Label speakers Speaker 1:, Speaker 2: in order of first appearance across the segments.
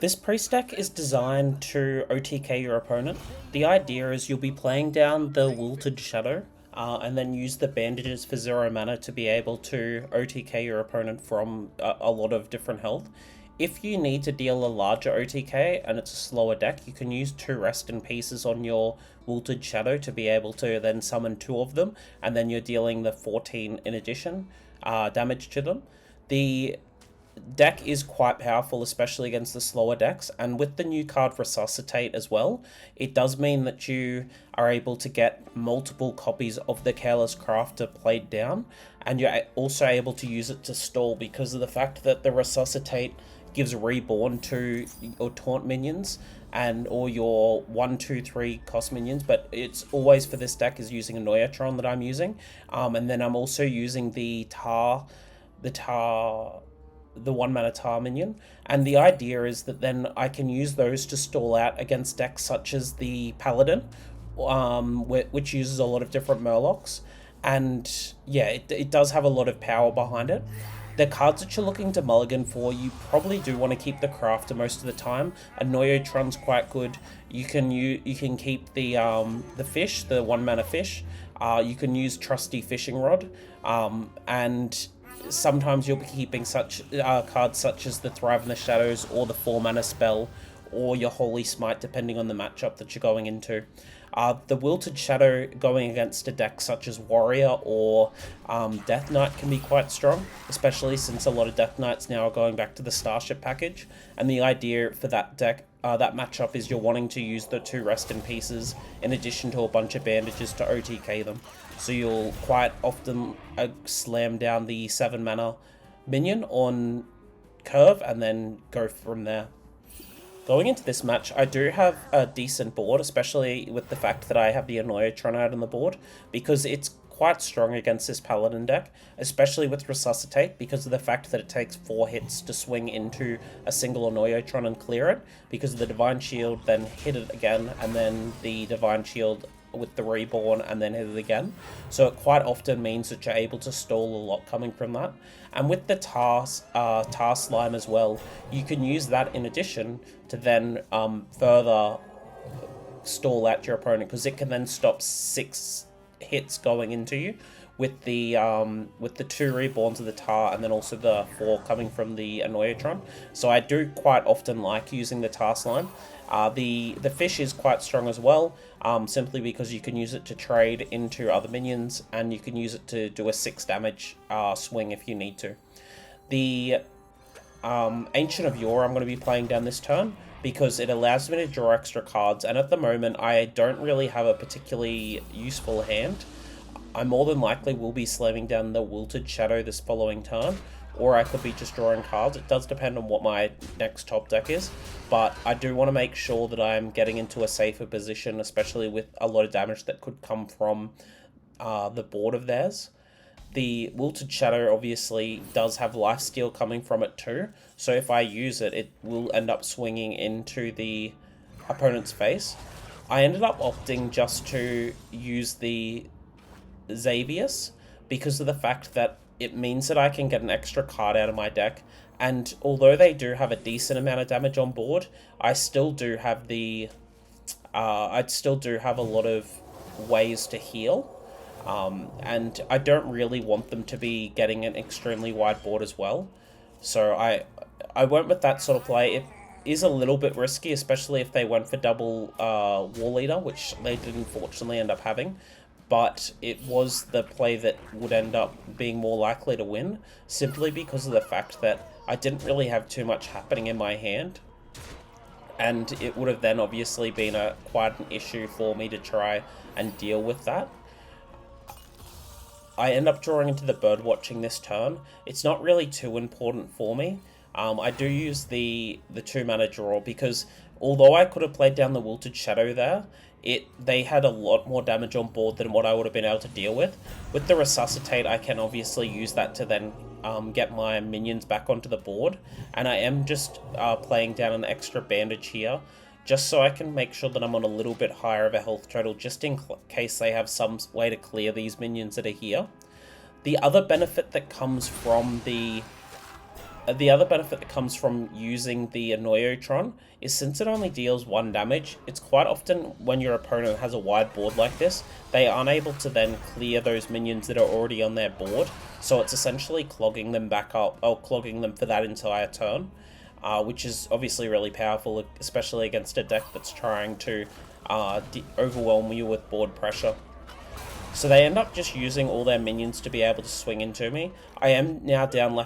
Speaker 1: This priest deck is designed to OTK your opponent. The idea is you'll be playing down the Wilted Shadow, and then use the bandages for 0 mana to be able to OTK your opponent from a lot of different health. If you need to deal a larger OTK and it's a slower deck, you can use 2 Rest in Pieces on your Wilted Shadow to be able to then summon 2 of them, and then you're dealing the 14 in addition damage to them. The deck is quite powerful, especially against the slower decks, and with the new card Resuscitate as well, it does mean that you are able to get multiple copies of the Careless Crafter played down, and you're also able to use it to stall because of the fact that the Resuscitate gives Reborn to your taunt minions and or your 1/2/3 cost minions, but it's always for this deck is using Annoytron that I'm using, and then I'm also using the 1 mana Tar minion, and the idea is that then I can use those to stall out against decks such as the Paladin, which uses a lot of different Murlocs, and yeah, it does have a lot of power behind it. The cards that you're looking to mulligan for, you probably do want to keep the Crafter most of the time. Annoytron's quite good. You can keep the fish, the 1 mana fish. You can use Trusty Fishing Rod, and sometimes you'll be keeping such cards such as the Thrive in the Shadows or the 4 mana spell or your Holy Smite, depending on the matchup that you're going into. The Wilted Shadow going against a deck such as Warrior or Death Knight can be quite strong, especially since a lot of Death Knights now are going back to the Starship package. And the idea for that deck, that matchup, is you're wanting to use the 2 Rest in Pieces in addition to a bunch of bandages to OTK them. So you'll quite often slam down the 7 mana minion on curve and then go from there. Going into this match, I do have a decent board, especially with the fact that I have the Annoytron out on the board, because it's quite strong against this Paladin deck, especially with Resuscitate, because of the fact that it takes 4 hits to swing into a single Annoytron and clear it, because of the Divine Shield, then hit it again, and then the Divine Shield with the Reborn and then hit it again. So it quite often means that you're able to stall a lot coming from that. And with the tar slime as well, you can use that in addition to then further stall out your opponent, because it can then stop 6 hits going into you with the 2 Reborns of the tar and then also the 4 coming from the Annoytron. So I do quite often like using the tar slime. The fish is quite strong as well, simply because you can use it to trade into other minions, and you can use it to do a 6 damage swing if you need to. The Ancient of Yore I'm going to be playing down this turn, because it allows me to draw extra cards, and at the moment I don't really have a particularly useful hand. I more than likely will be slamming down the Wilted Shadow this following turn, or I could be just drawing cards. It does depend on what my next top deck is, but I do want to make sure that I'm getting into a safer position, especially with a lot of damage that could come from the board of theirs. The Wilted Shadow obviously does have lifesteal coming from it too, so if I use it, it will end up swinging into the opponent's face. I ended up opting just to use the Xavius because of the fact that it means that I can get an extra card out of my deck, and although they do have a decent amount of damage on board, I still do have a lot of ways to heal, and I don't really want them to be getting an extremely wide board as well. So I went with that sort of play. It is a little bit risky, especially if they went for double Wall Eater, which they did unfortunately end up having. But it was the play that would end up being more likely to win, simply because of the fact that I didn't really have too much happening in my hand, and it would have then obviously been quite an issue for me to try and deal with that. I end up drawing into the bird watching this turn. It's not really too important for me. I do use the 2 mana draw, because although I could have played down the Wilted Shadow there, they had a lot more damage on board than what I would have been able to deal with. With the Resuscitate, I can obviously use that to then get my minions back onto the board, and I am just playing down an extra bandage here, just so I can make sure that I'm on a little bit higher of a health total, just in case they have some way to clear these minions that are here. The other benefit that comes from the The other benefit that comes from using the Annoytron is since it only deals 1 damage, it's quite often when your opponent has a wide board like this, they aren't able to then clear those minions that are already on their board, so it's essentially clogging them back up, or clogging them for that entire turn, which is obviously really powerful, especially against a deck that's trying to overwhelm you with board pressure. So they end up just using all their minions to be able to swing into me. I am now down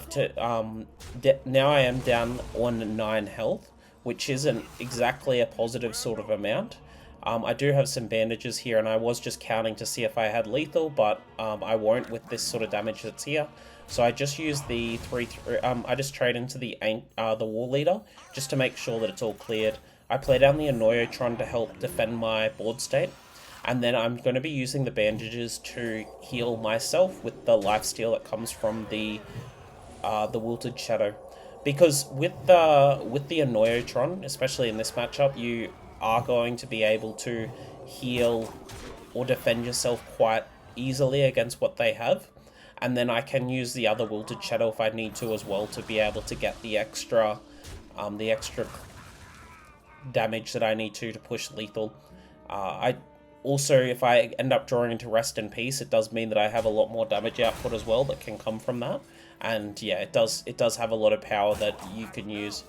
Speaker 1: now I am down on 9 health, which isn't exactly a positive sort of amount. I do have some bandages here, and I was just counting to see if I had lethal, but I won't with this sort of damage that's here. So I just use the I just trade into the War Leader just to make sure that it's all cleared. I play down the Annoytron to help defend my board state. And then I'm going to be using the bandages to heal myself with the lifesteal that comes from the Wilted Shadow. Because with the Annoytron, especially in this matchup, you are going to be able to heal or defend yourself quite easily against what they have. And then I can use the other Wilted Shadow if I need to as well to be able to get the extra damage that I need to push lethal. Also, if I end up drawing into Rest in Peace, it does mean that I have a lot more damage output as well that can come from that. And yeah, it does have a lot of power that you can use.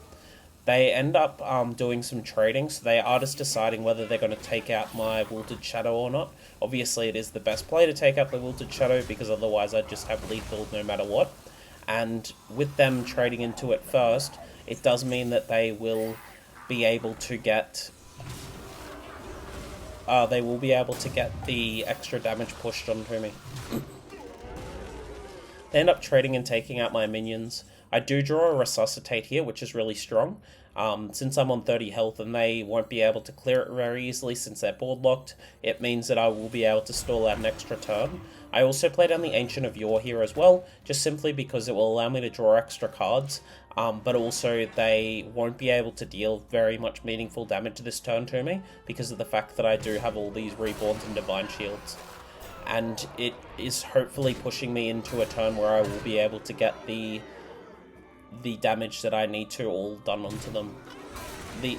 Speaker 1: They end up doing some trading, so they are just deciding whether they're going to take out my Wilted Shadow or not. Obviously, it is the best play to take out the Wilted Shadow, because otherwise I'd just have lethal no matter what. And with them trading into it first, it does mean that they will be able to get... the extra damage pushed onto me. They end up trading and taking out my minions. I do draw a Resuscitate here, which is really strong. Since I'm on 30 health and they won't be able to clear it very easily since they're board locked, it means that I will be able to stall out an extra turn. I also play down the Ancient of Yore here as well, just simply because it will allow me to draw extra cards. But also they won't be able to deal very much meaningful damage this turn to me because of the fact that I do have all these Reborns and Divine Shields. And it is hopefully pushing me into a turn where I will be able to get the damage that I need to all done onto them.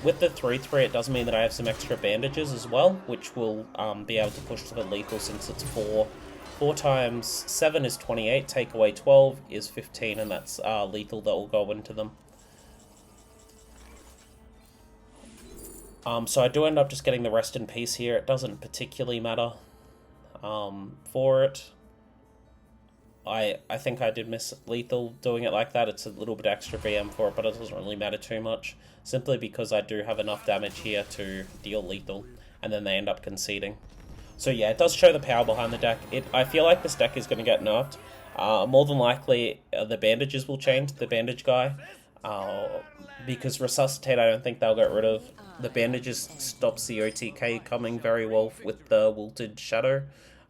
Speaker 1: With the 3/3, it does mean that I have some extra bandages as well, which will be able to push to the lethal since it's 4. 4 times 7 is 28, take away 12 is 15, and that's lethal that will go into them. So I do end up just getting the Rest in Peace here. It doesn't particularly matter for it. I think I did miss lethal doing it like that. It's a little bit extra BM for it, but it doesn't really matter too much, simply because I do have enough damage here to deal lethal, and then they end up conceding. So yeah, it does show the power behind the deck. I feel like this deck is going to get nerfed. More than likely, the bandages will change, the bandage guy. Because Resuscitate, I don't think they'll get rid of. The bandages stops the OTK coming very well with the Wilted Shadow.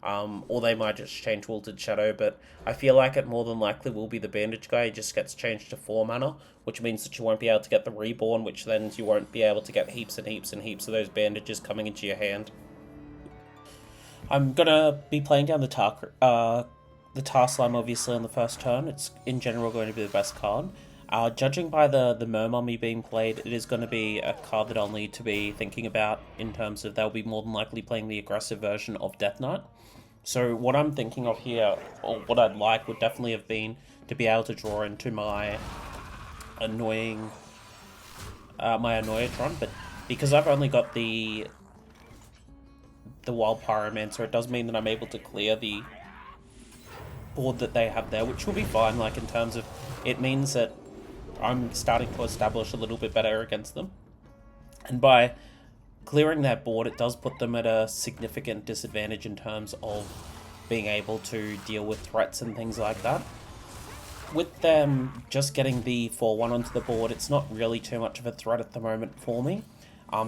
Speaker 1: Or they might just change Wilted Shadow, but I feel like it more than likely will be the bandage guy. He just gets changed to 4 mana, which means that you won't be able to get the Reborn, which then you won't be able to get heaps and heaps and heaps of those bandages coming into your hand. I'm gonna be playing down the Tar Slime obviously on the first turn. It's in general going to be the best card. Judging by the Mermummy being played, it is going to be a card that I'll need to be thinking about in terms of they'll be more than likely playing the aggressive version of Death Knight. So what I'm thinking of here, or what I'd like, would definitely have been to be able to draw into my Annoytron, but because I've only got the Wild Pyromancer, it does mean that I'm able to clear the board that they have there, which will be fine, like in terms of, it means that I'm starting to establish a little bit better against them. And by clearing that board, it does put them at a significant disadvantage in terms of being able to deal with threats and things like that. With them just getting the 4/1 onto the board, it's not really too much of a threat at the moment for me.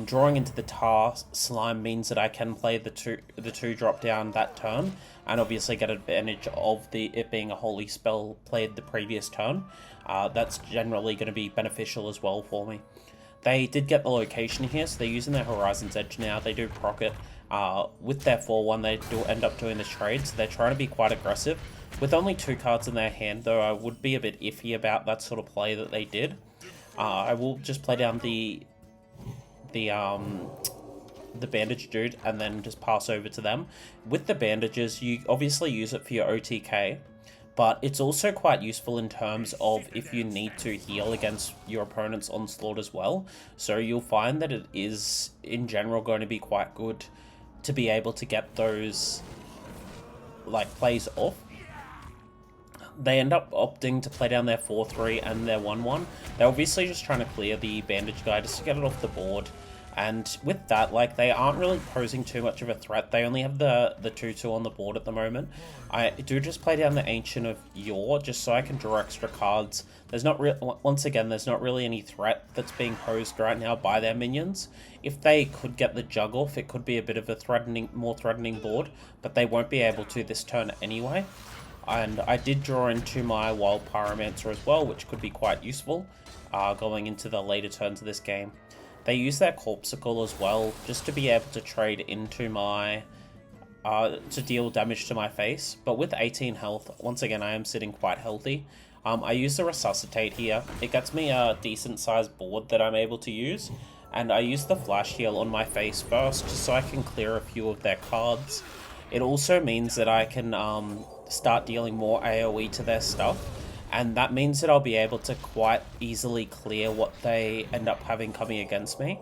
Speaker 1: Drawing into the Tar Slime means that I can play the two drop down that turn, and obviously get advantage of it being a holy spell played the previous turn. That's generally going to be beneficial as well for me. They did get the location here, so they're using their Horizon's Edge now. They do proc it. With their 4/1, they do end up doing the trade, so they're trying to be quite aggressive. With only 2 cards in their hand, though, I would be a bit iffy about that sort of play that they did. I will just play down the bandage dude and then just pass over to them. With the bandages, you obviously use it for your OTK, but it's also quite useful in terms of if you need to heal against your opponent's onslaught as well. So you'll find that it is, in general, going to be quite good to be able to get those like plays off. They end up opting to play down their 4-3 and their 1-1. They're obviously just trying to clear the bandage guy just to get it off the board. And with that, like, they aren't really posing too much of a threat. They only have the 2-2 on the board at the moment. I do just play down the Ancient of Yore just so I can draw extra cards. There's not once again, there's not really any threat that's being posed right now by their minions. If they could get the Jug off, it could be a bit of a more threatening board, but they won't be able to this turn anyway. And I did draw into my Wild Pyromancer as well, which could be quite useful going into the later turns of this game. They use their Corpsicle as well, just to be able to trade into my, to deal damage to my face. But with 18 health, once again, I am sitting quite healthy. I use the Resuscitate here. It gets me a decent sized board that I'm able to use. And I use the Flash Heal on my face first, just so I can clear a few of their cards. It also means that I can start dealing more AoE to their stuff. And that means that I'll be able to quite easily clear what they end up having coming against me.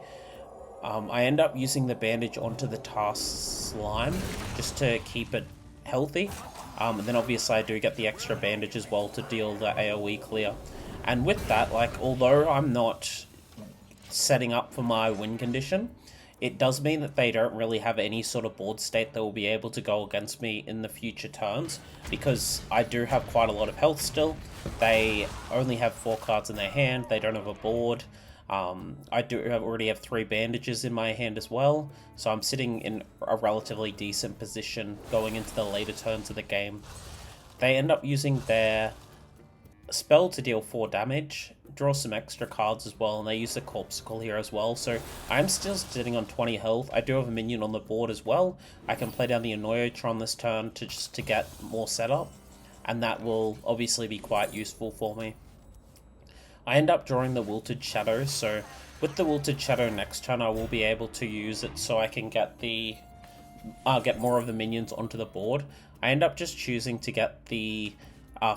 Speaker 1: I end up using the bandage onto the Task Slime just to keep it healthy. And then obviously I do get the extra bandage as well to deal the AoE clear. And with that, like, although I'm not setting up for my win condition, it does mean that they don't really have any sort of board state that will be able to go against me in the future turns, because I do have quite a lot of health still. They only have 4 cards in their hand, they don't have a board. I already have 3 bandages in my hand as well, so I'm sitting in a relatively decent position going into the later turns of the game. They end up using their spell to deal 4 damage, draw some extra cards as well, and they use the Corpsicle here as well, so I'm still sitting on 20 health. I do have a minion on the board as well. I can play down the Annoytron this turn to get more setup, and that will obviously be quite useful for me. I end up drawing the Wilted Shadow, so with the Wilted Shadow next turn I will be able to use it so I can get get more of the minions onto the board. I end up just choosing to get the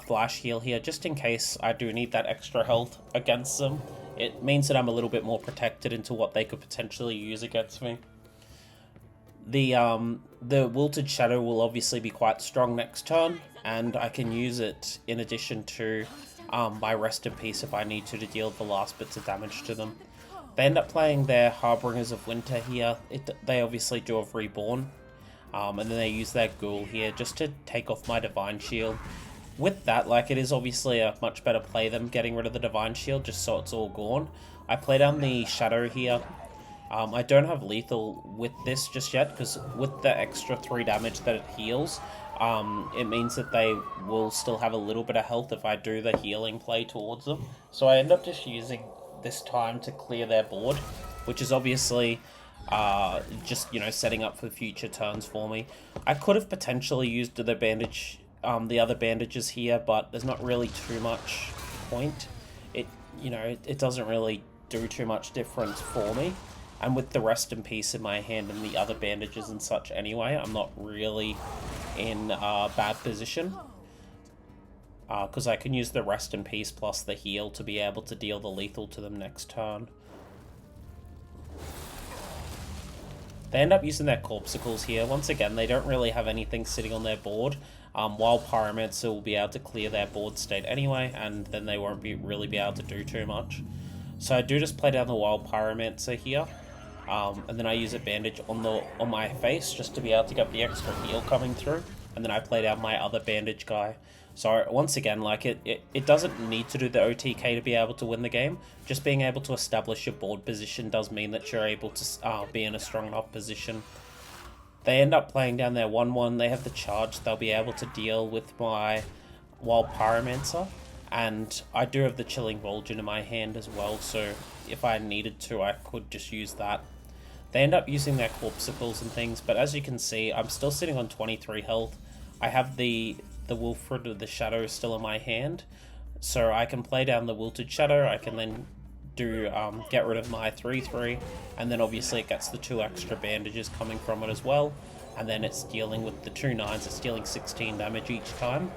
Speaker 1: Flash Heal here, just in case I do need that extra health against them. It means that I'm a little bit more protected into what they could potentially use against me. The Wilted Shadow will obviously be quite strong next turn, and I can use it in addition to my Rest in Peace if I need to deal the last bits of damage to them. They end up playing their Harbingers of Winter here. They obviously do have Reborn, and then they use their Ghoul here just to take off my Divine Shield. With that, like, it is obviously a much better play than getting rid of the Divine Shield just so it's all gone. I play down the Shadow here. I don't have lethal with this just yet, because with the extra 3 damage that it heals, it means that they will still have a little bit of health if I do the healing play towards them. So I end up just using this time to clear their board, which is obviously just, you know, setting up for future turns for me. I could have potentially used the bandage, the other bandages here, but there's not really too much point. It doesn't really do too much difference for me. And with the Rest in Peace in my hand and the other bandages and such anyway, I'm not really in a bad position. Because I can use the Rest in Peace plus the heal to be able to deal the lethal to them next turn. They end up using their Corpsicles here. Once again, they don't really have anything sitting on their board. Wild Pyromancer will be able to clear their board state anyway, and then they won't really be able to do too much. So I do just play down the Wild Pyromancer here. And then I use a bandage on my face just to be able to get the extra heal coming through. And then I play down my other bandage guy. So once again, like, it doesn't need to do the OTK to be able to win the game. Just being able to establish your board position does mean that you're able to be in a strong enough position. They end up playing down their 1-1. They have the charge. They'll be able to deal with my Wild Pyromancer. And I do have the Chilling Vulture in my hand as well, so if I needed to, I could just use that. They end up using their Corpsicles and things, but as you can see, I'm still sitting on 23 health. I have the the Wilted Shadow still in my hand. So I can play down the Wilted Shadow, I can then do get rid of my 3/3, and then obviously it gets the 2 extra bandages coming from it as well, and then it's dealing with the 2 9s, it's dealing 16 damage each time,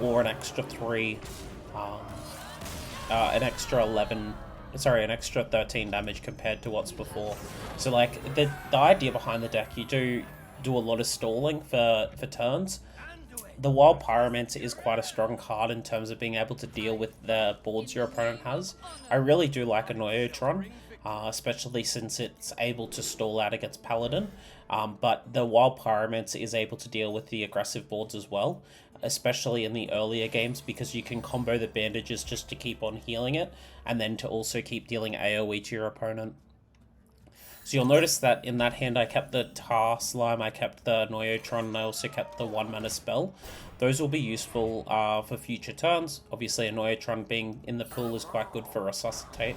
Speaker 1: or an extra 3, an extra 11, sorry, an extra 13 damage compared to what's before. So like the idea behind the deck, you do a lot of stalling for turns. The Wild Pyromancer is quite a strong card in terms of being able to deal with the boards your opponent has. I really do like Annoytron, especially since it's able to stall out against Paladin, but the Wild Pyromancer is able to deal with the aggressive boards as well, especially in the earlier games, because you can combo the bandages just to keep on healing it, and then to also keep dealing AoE to your opponent. So you'll notice that in that hand I kept the Tar Slime, I kept the Annoytron, and I also kept the 1 mana spell. Those will be useful for future turns. Obviously Annoytron being in the pool is quite good for Resuscitate.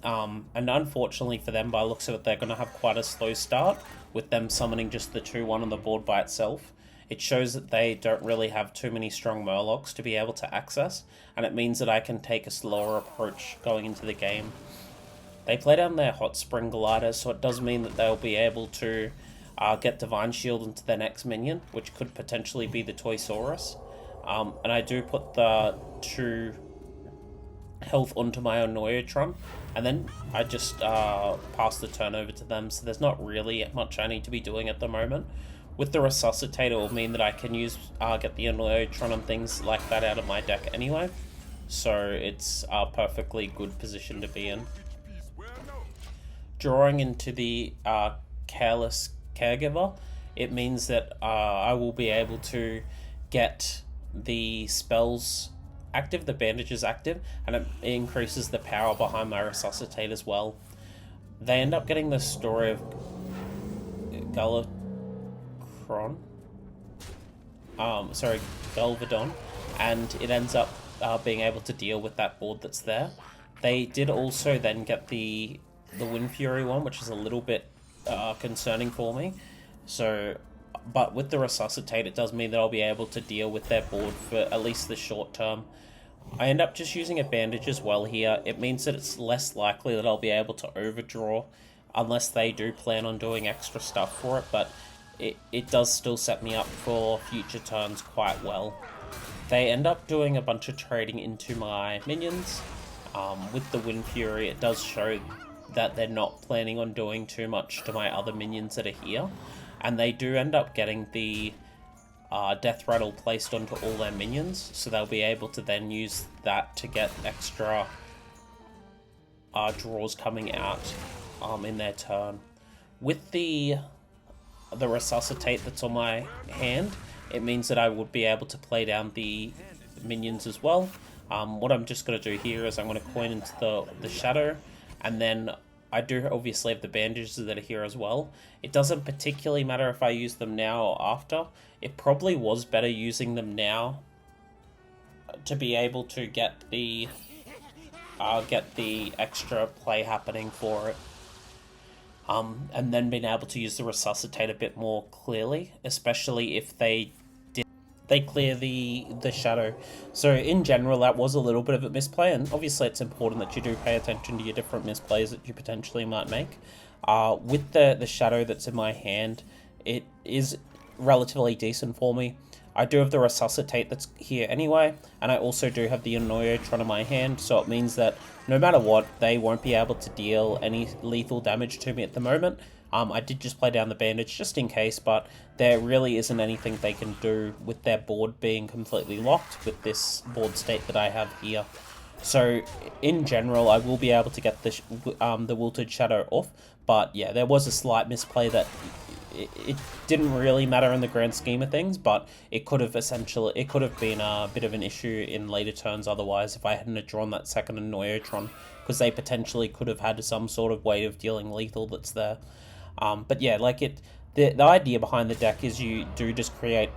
Speaker 1: And unfortunately for them, by the looks of it, they're going to have quite a slow start, with them summoning just the 2/1 on the board by itself. It shows that they don't really have too many strong Murlocs to be able to access, and it means that I can take a slower approach going into the game. They play down their Hot Spring Glider, so it does mean that they'll be able to get Divine Shield into their next minion, which could potentially be the Toysaurus. And I do put the 2 health onto my Annoytron, and then I just pass the turn over to them, so there's not really much I need to be doing at the moment. With the Resuscitate, it will mean that I can use get the Annoytron and things like that out of my deck anyway, so it's a perfectly good position to be in. Drawing into the Careless Caregiver, it means that I will be able to get the spells active, the bandages active, and it increases the power behind my Resuscitate as well. They end up getting the story of Galvadon, and it ends up being able to deal with that board that's there. They did also then get the Wind Fury one, which is a little bit concerning for me. So, but with the Resuscitate, it does mean that I'll be able to deal with their board for at least the short term. I end up just using a bandage as well here. It means that it's less likely that I'll be able to overdraw unless they do plan on doing extra stuff for it, but it does still set me up for future turns quite well. They end up doing a bunch of trading into my minions. With the Wind Fury, it does show that they're not planning on doing too much to my other minions that are here, and they do end up getting the Death Rattle placed onto all their minions, so they'll be able to then use that to get extra draws coming out in their turn. With the Resuscitate that's on my hand, it means that I would be able to play down the minions as well. What I'm just going to do here is I'm going to coin into the Shadow, and then I do obviously have the bandages that are here as well. It doesn't particularly matter if I use them now or after. It probably was better using them now to be able to get the extra play happening for it. And then being able to use the Resuscitate a bit more clearly, especially if they clear the Shadow. So in general, that was a little bit of a misplay, and obviously it's important that you do pay attention to your different misplays that you potentially might make. With the Shadow that's in my hand, it is relatively decent for me. I do have the Resuscitate that's here anyway, and I also do have the Annoytron in my hand, so it means that no matter what, they won't be able to deal any lethal damage to me at the moment. I did just play down the bandage just in case, but there really isn't anything they can do with their board being completely locked with this board state that I have here. So in general, I will be able to get the Wilted Shadow off, but yeah, there was a slight misplay that it didn't really matter in the grand scheme of things, but it could have been a bit of an issue in later turns otherwise if I hadn't drawn that second Annoytron, because they potentially could have had some sort of way of dealing lethal that's there. But yeah, like the idea behind the deck is you do just create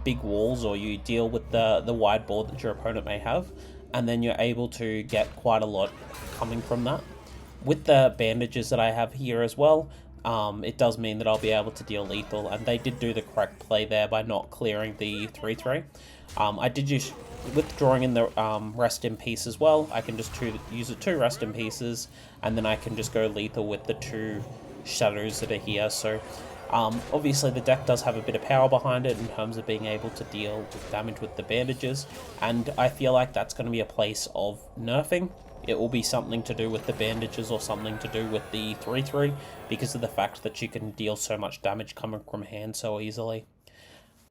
Speaker 1: big walls, or you deal with the wide board that your opponent may have, and then you're able to get quite a lot coming from that. With the bandages that I have here as well, it does mean that I'll be able to deal lethal, and they did do the correct play there by not clearing the 3/3. I did use withdrawing in the rest in peace as well. I can just use the 2 rest in pieces, and then I can just go lethal with the 2 shadows that are here. So obviously the deck does have a bit of power behind it in terms of being able to deal damage with the bandages, and I feel like that's going to be a place of nerfing. It will be something to do with the bandages or something to do with the 3/3 because of the fact that you can deal so much damage coming from hand so easily.